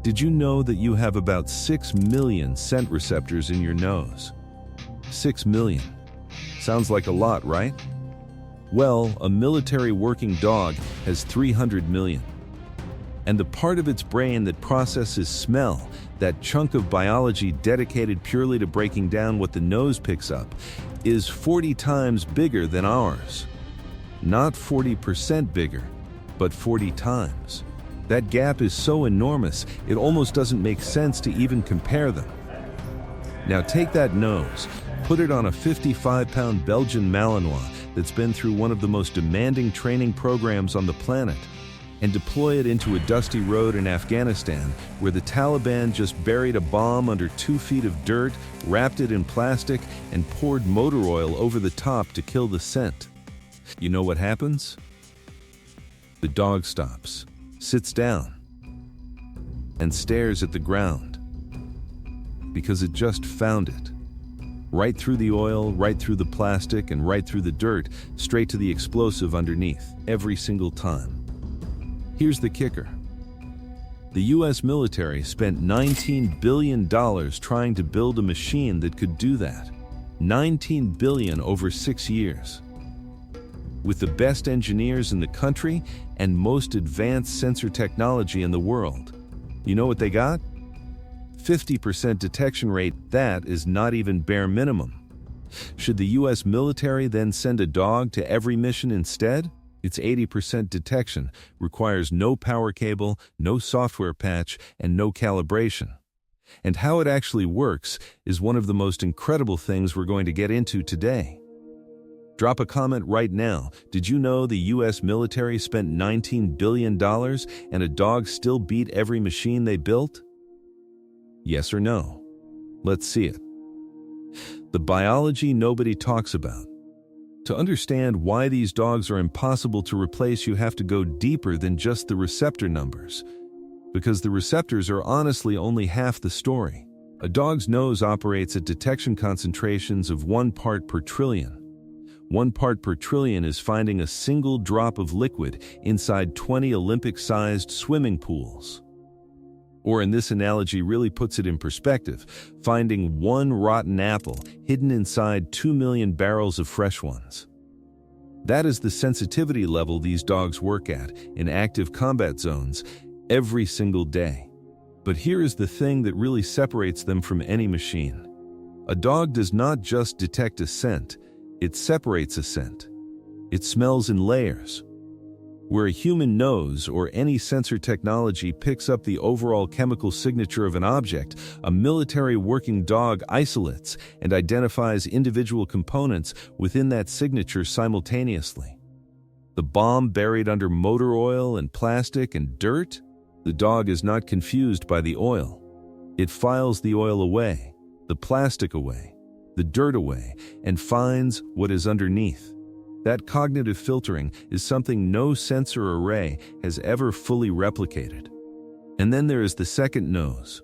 Did you know that you have about 6 million scent receptors in your nose? 6 million. Sounds like a lot, right? Well, a military working dog has 300 million. And the part of its brain that processes smell, that chunk of biology dedicated purely to breaking down what the nose picks up, is 40 times bigger than ours. Not 40% bigger, but 40 times. That gap is so enormous, it almost doesn't make sense to even compare them. Now take that nose, put it on a 55-pound Belgian Malinois that's been through one of the most demanding training programs on the planet, and deploy it into a dusty road in Afghanistan where the Taliban just buried a bomb under 2 feet of dirt, wrapped it in plastic, and poured motor oil over the top to kill the scent. You know what happens? The dog stops, sits down, and stares at the ground because it just found it. Right through the oil, right through the plastic, and right through the dirt, straight to the explosive underneath, every single time. Here's the kicker. The US military spent $19 billion trying to build a machine that could do that. $19 billion over 6 years. With the best engineers in the country and most advanced sensor technology in the world. You know what they got? 50% detection rate. That is not even bare minimum. Should the US military then send a dog to every mission instead? It's 80% detection, requires no power cable, no software patch, and no calibration. And how it actually works is one of the most incredible things we're going to get into today. Drop a comment right now. Did you know the US military spent $19 billion and a dog still beat every machine they built? Yes or no? Let's see it. The biology nobody talks about. To understand why these dogs are impossible to replace, you have to go deeper than just the receptor numbers. Because the receptors are honestly only half the story. A dog's nose operates at detection concentrations of 1 part per trillion. 1 part per trillion is finding a single drop of liquid inside 20 Olympic-sized swimming pools. Or in this analogy really puts it in perspective, finding 1 rotten apple hidden inside 2 million barrels of fresh ones. That is the sensitivity level these dogs work at in active combat zones every single day. But here is the thing that really separates them from any machine. A dog does not just detect a scent, it separates a scent. It smells in layers. Where a human nose or any sensor technology picks up the overall chemical signature of an object, a military working dog isolates and identifies individual components within that signature simultaneously. The bomb buried under motor oil and plastic and dirt? The dog is not confused by the oil. It files the oil away, the plastic away, the dirt away, and finds what is underneath. That cognitive filtering is something no sensor array has ever fully replicated. And then there is the second nose.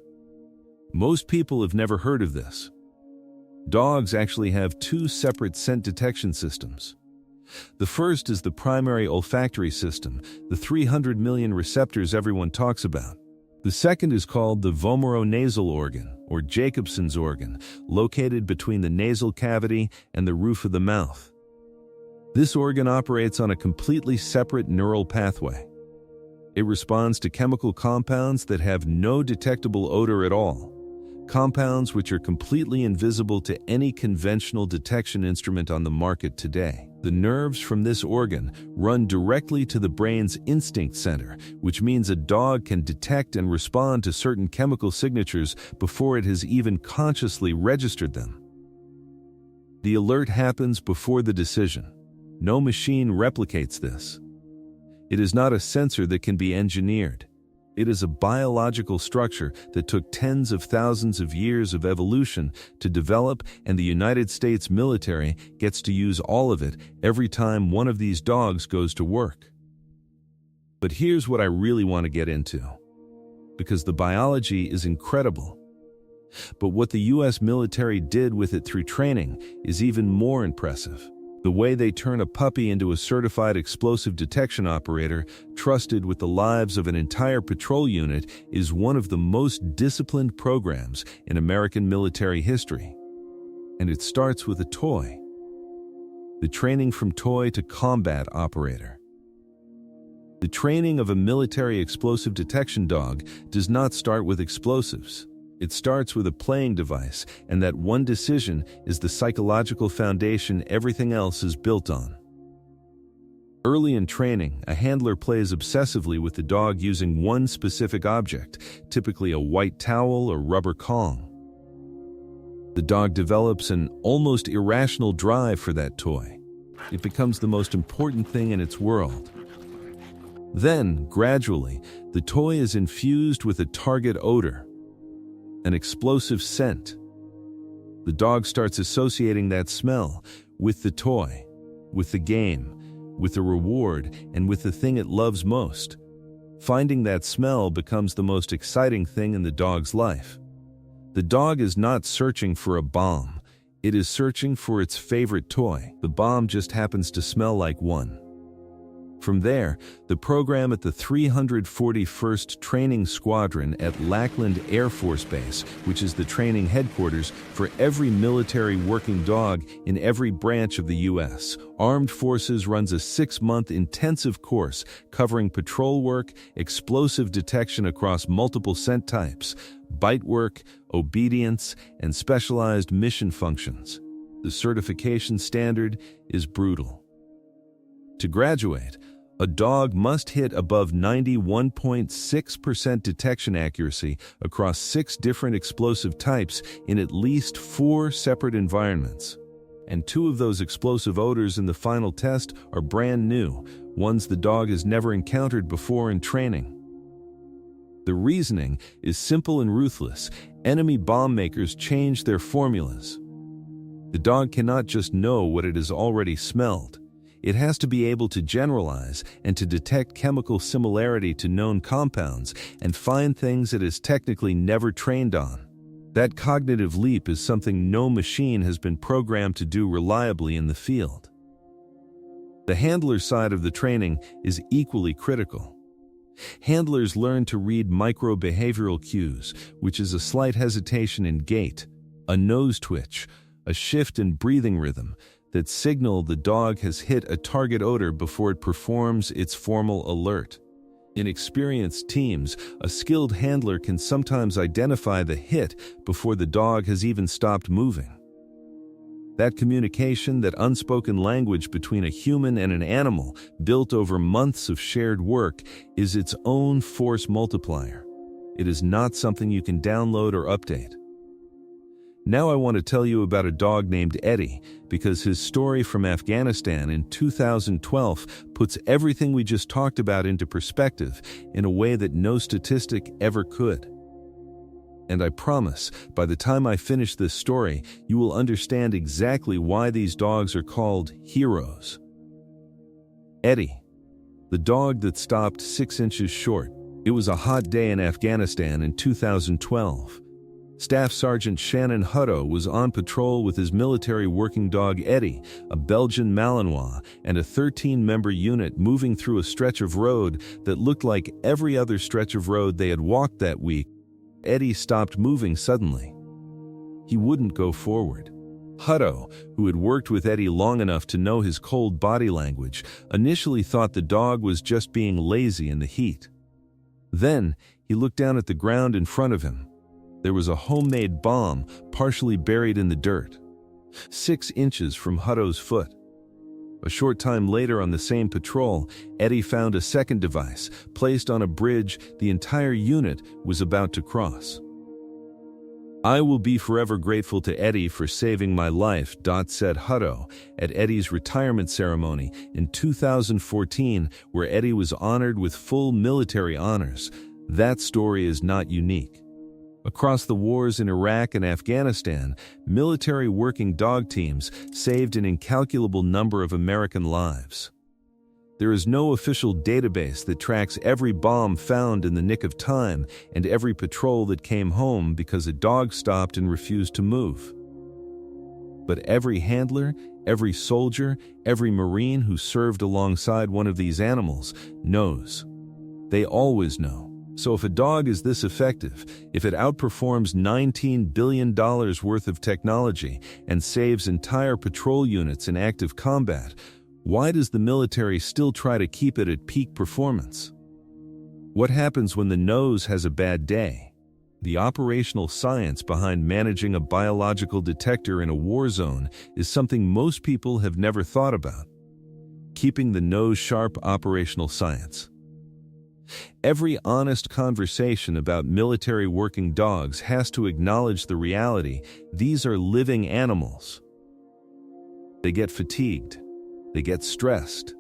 Most people have never heard of this. Dogs actually have 2 separate scent detection systems. The first is the primary olfactory system, the 300 million receptors everyone talks about. The second is called the vomeronasal organ, or Jacobson's organ, located between the nasal cavity and the roof of the mouth. This organ operates on a completely separate neural pathway. It responds to chemical compounds that have no detectable odor at all, compounds which are completely invisible to any conventional detection instrument on the market today. The nerves from this organ run directly to the brain's instinct center, which means a dog can detect and respond to certain chemical signatures before it has even consciously registered them. The alert happens before the decision. No machine replicates this. It is not a sensor that can be engineered. It is a biological structure that took tens of thousands of years of evolution to develop, and the United States military gets to use all of it every time one of these dogs goes to work. But here's what I really want to get into, because the biology is incredible. But what the US military did with it through training is even more impressive. The way they turn a puppy into a certified explosive detection operator, trusted with the lives of an entire patrol unit, is one of the most disciplined programs in American military history. And it starts with a toy. The training from toy to combat operator. The training of a military explosive detection dog does not start with explosives. It starts with a playing device, and that one decision is the psychological foundation everything else is built on. Early in training, a handler plays obsessively with the dog using one specific object, typically a white towel or rubber Kong. The dog develops an almost irrational drive for that toy. It becomes the most important thing in its world. Then, gradually, the toy is infused with a target odor, an explosive scent. The dog starts associating that smell with the toy, with the game, with the reward, and with the thing it loves most. Finding that smell becomes the most exciting thing in the dog's life. The dog is not searching for a bomb. It is searching for its favorite toy. The bomb just happens to smell like one. From there, the program at the 341st Training Squadron at Lackland Air Force Base, which is the training headquarters for every military working dog in every branch of the U.S. Armed Forces, runs a 6-month intensive course covering patrol work, explosive detection across multiple scent types, bite work, obedience, and specialized mission functions. The certification standard is brutal. To graduate, a dog must hit above 91.6% detection accuracy across 6 different explosive types in at least 4 separate environments. And 2 of those explosive odors in the final test are brand new, ones the dog has never encountered before in training. The reasoning is simple and ruthless. Enemy bomb makers change their formulas. The dog cannot just know what it has already smelled. It has to be able to generalize and to detect chemical similarity to known compounds and find things it is technically never trained on. That cognitive leap is something no machine has been programmed to do reliably in the field. The handler side of the training is equally critical. Handlers learn to read micro-behavioral cues, which is a slight hesitation in gait, a nose twitch, a shift in breathing rhythm, that signal the dog has hit a target odor before it performs its formal alert. In experienced teams, a skilled handler can sometimes identify the hit before the dog has even stopped moving. That communication, that unspoken language between a human and an animal, built over months of shared work, is its own force multiplier. It is not something you can download or update. Now I want to tell you about a dog named Eddie, because his story from Afghanistan in 2012 puts everything we just talked about into perspective in a way that no statistic ever could. And I promise, by the time I finish this story, you will understand exactly why these dogs are called heroes. Eddie, the dog that stopped 6 inches short. It was a hot day in Afghanistan in 2012. Staff Sergeant Shannon Hutto was on patrol with his military working dog Eddie, a Belgian Malinois, and a 13-member unit moving through a stretch of road that looked like every other stretch of road they had walked that week. Eddie stopped moving suddenly. He wouldn't go forward. Hutto, who had worked with Eddie long enough to know his cold body language, initially thought the dog was just being lazy in the heat. Then, he looked down at the ground in front of him. There was a homemade bomb partially buried in the dirt, 6 inches from Hutto's foot. A short time later on the same patrol, Eddie found a second device placed on a bridge the entire unit was about to cross. "I will be forever grateful to Eddie for saving my life," said Hutto at Eddie's retirement ceremony in 2014, where Eddie was honored with full military honors. That story is not unique. Across the wars in Iraq and Afghanistan, military working dog teams saved an incalculable number of American lives. There is no official database that tracks every bomb found in the nick of time and every patrol that came home because a dog stopped and refused to move. But every handler, Every soldier, every Marine who served alongside one of these animals knows. They always know. So if a dog is this effective, if it outperforms $19 billion worth of technology and saves entire patrol units in active combat, why does the military still try to keep it at peak performance? What happens when the nose has a bad day? The operational science behind managing a biological detector in a war zone is something most people have never thought about. Keeping the nose sharp operational science. Every honest conversation about military working dogs has to acknowledge the reality these are living animals. They get fatigued. They get stressed.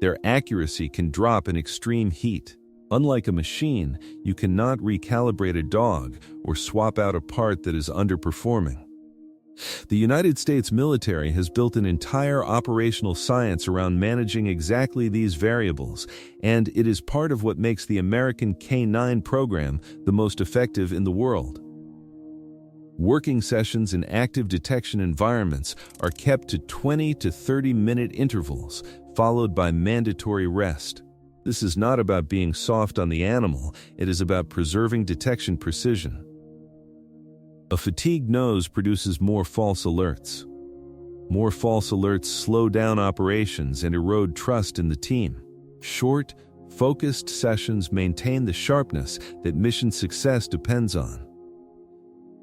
Their accuracy can drop in extreme heat. Unlike a machine, you cannot recalibrate a dog or swap out a part that is underperforming. The United States military has built an entire operational science around managing exactly these variables, and it is part of what makes the American K-9 program the most effective in the world. Working sessions in active detection environments are kept to 20 to 30-minute intervals, followed by mandatory rest. This is not about being soft on the animal, it is about preserving detection precision. A fatigued nose produces more false alerts. More false alerts slow down operations and erode trust in the team. Short, focused sessions maintain the sharpness that mission success depends on.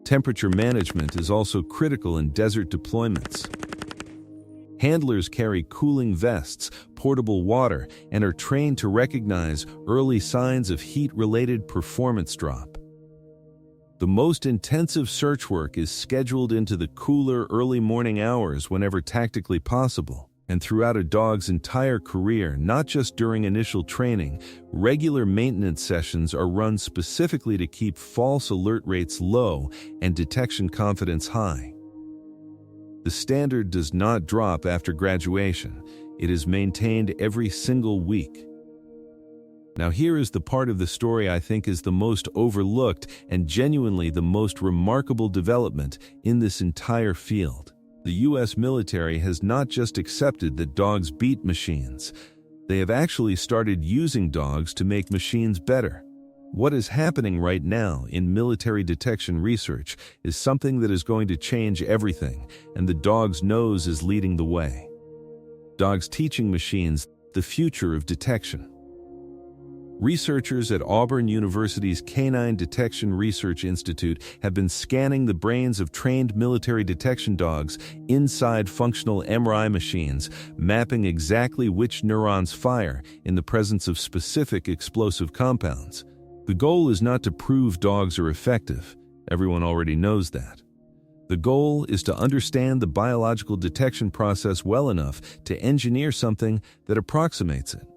Temperature management is also critical in desert deployments. Handlers carry cooling vests, portable water, and are trained to recognize early signs of heat-related performance drop. The most intensive search work is scheduled into the cooler early morning hours whenever tactically possible. And throughout a dog's entire career, not just during initial training, regular maintenance sessions are run specifically to keep false alert rates low and detection confidence high. The standard does not drop after graduation. It is maintained every single week. Now here is the part of the story I think is the most overlooked and genuinely the most remarkable development in this entire field. The U.S. military has not just accepted that dogs beat machines. They have actually started using dogs to make machines better. What is happening right now in military detection research is something that is going to change everything, and the dog's nose is leading the way. Dogs teaching machines the future of detection. Researchers at Auburn University's K-9 Detection Research Institute have been scanning the brains of trained military detection dogs inside functional MRI machines, mapping exactly which neurons fire in the presence of specific explosive compounds. The goal is not to prove dogs are effective. Everyone already knows that. The goal is to understand the biological detection process well enough to engineer something that approximates it.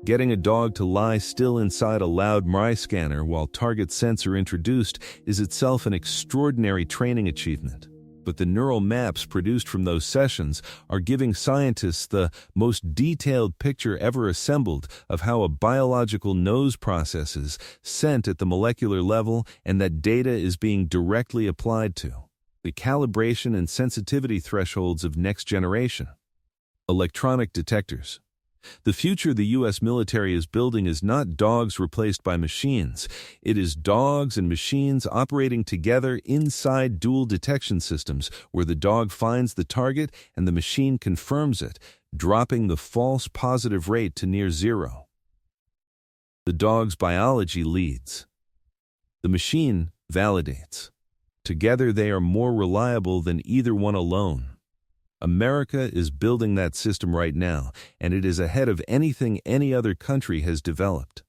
Getting a dog to lie still inside a loud MRI scanner while target sensor introduced is itself an extraordinary training achievement. But the neural maps produced from those sessions are giving scientists the most detailed picture ever assembled of how a biological nose processes scent at the molecular level, and that data is being directly applied to the calibration and sensitivity thresholds of next generation electronic detectors. The future the U.S. military is building is not dogs replaced by machines. It is dogs and machines operating together inside dual detection systems where the dog finds the target and the machine confirms it, dropping the false positive rate to near zero. The dog's biology leads. The machine validates. Together they are more reliable than either one alone. America is building that system right now, and it is ahead of anything any other country has developed.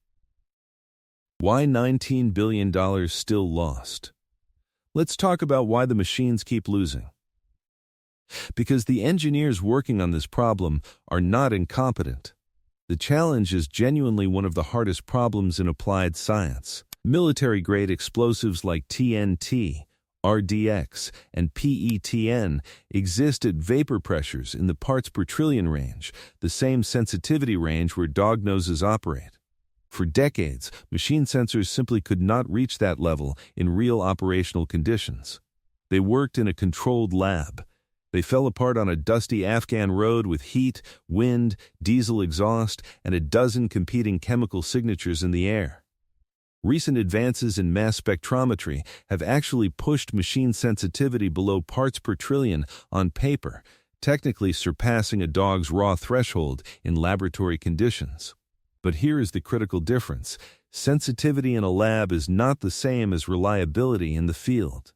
Why $19 billion still lost? Let's talk about why the machines keep losing. Because the engineers working on this problem are not incompetent. The challenge is genuinely one of the hardest problems in applied science. Military-grade explosives like TNT, RDX, and PETN exist at vapor pressures in the parts per trillion range, the same sensitivity range where dog noses operate. For decades, machine sensors simply could not reach that level in real operational conditions. They worked in a controlled lab. They fell apart on a dusty Afghan road with heat, wind, diesel exhaust, and a dozen competing chemical signatures in the air. Recent advances in mass spectrometry have actually pushed machine sensitivity below parts per trillion on paper, technically surpassing a dog's raw threshold in laboratory conditions. But here is the critical difference. Sensitivity in a lab is not the same as reliability in the field.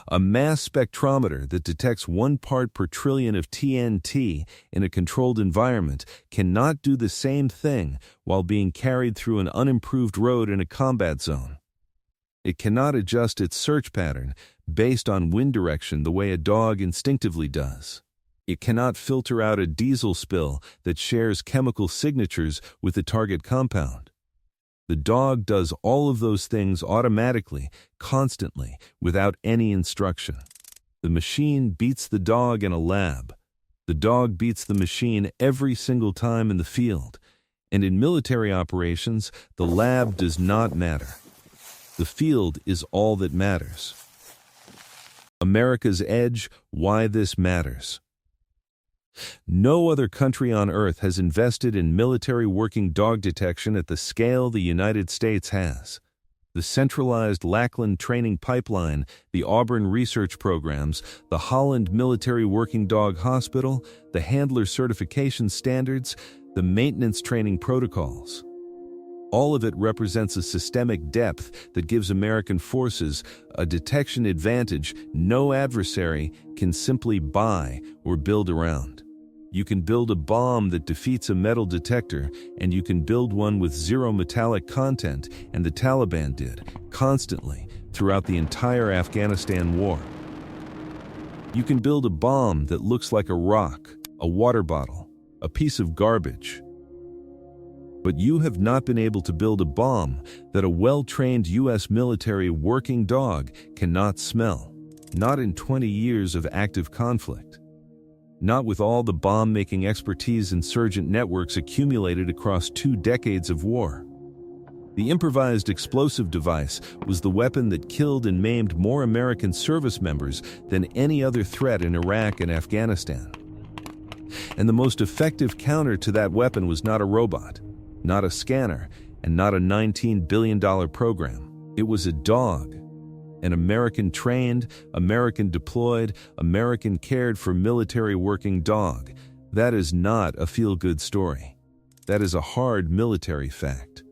A mass spectrometer that detects 1 part per trillion of TNT in a controlled environment cannot do the same thing while being carried through an unimproved road in a combat zone. It cannot adjust its search pattern based on wind direction the way a dog instinctively does. It cannot filter out a diesel spill that shares chemical signatures with the target compound. The dog does all of those things automatically, constantly, without any instruction. The machine beats the dog in a lab. The dog beats the machine every single time in the field. And in military operations, the lab does not matter. The field is all that matters. America's edge, why this matters. No other country on Earth has invested in military working dog detection at the scale the United States has. The centralized Lackland training pipeline, the Auburn research programs, the Holland Military Working Dog Hospital, the handler certification standards, the maintenance training protocols. All of it represents a systemic depth that gives American forces a detection advantage no adversary can simply buy or build around. You can build a bomb that defeats a metal detector, and you can build one with zero metallic content, and the Taliban did, constantly, throughout the entire Afghanistan war. You can build a bomb that looks like a rock, a water bottle, a piece of garbage. But you have not been able to build a bomb that a well-trained U.S. military working dog cannot smell, not in 20 years of active conflict. Not with all the bomb-making expertise insurgent networks accumulated across 2 decades of war. The improvised explosive device was the weapon that killed and maimed more American service members than any other threat in Iraq and Afghanistan. And the most effective counter to that weapon was not a robot, not a scanner, and not a $19 billion program. It was a dog. An American-trained, American-deployed, American-cared-for military working dog. That is not a feel-good story. That is a hard military fact.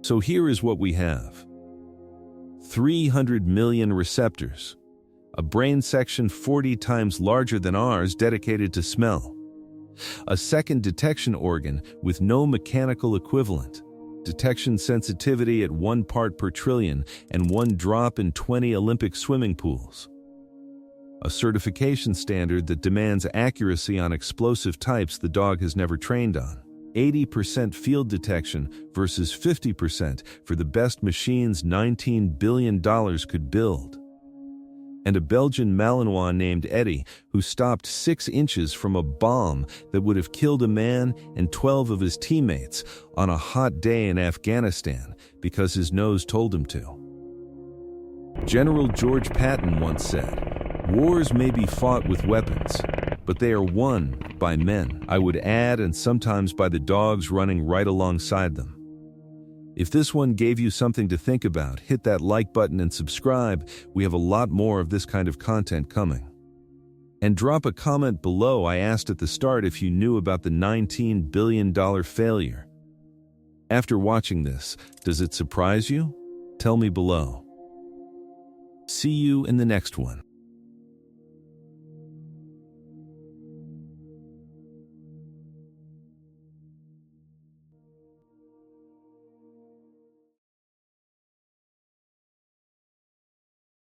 So here is what we have. 300 million receptors. A brain section 40 times larger than ours dedicated to smell. A second detection organ with no mechanical equivalent. Detection sensitivity at 1 part per trillion and 1 drop in 20 Olympic swimming pools. A certification standard that demands accuracy on explosive types the dog has never trained on. 80% field detection versus 50% for the best machines $19 billion could build. And a Belgian Malinois named Eddie who stopped 6 inches from a bomb that would have killed a man and 12 of his teammates on a hot day in Afghanistan because his nose told him to. General George Patton once said, "Wars may be fought with weapons, but they are won by men." I would add, and sometimes by the dogs running right alongside them. If this one gave you something to think about, hit that like button and subscribe. We have a lot more of this kind of content coming. And drop a comment below. I asked at the start if you knew about the $19 billion failure. After watching this, does it surprise you? Tell me below. See you in the next one.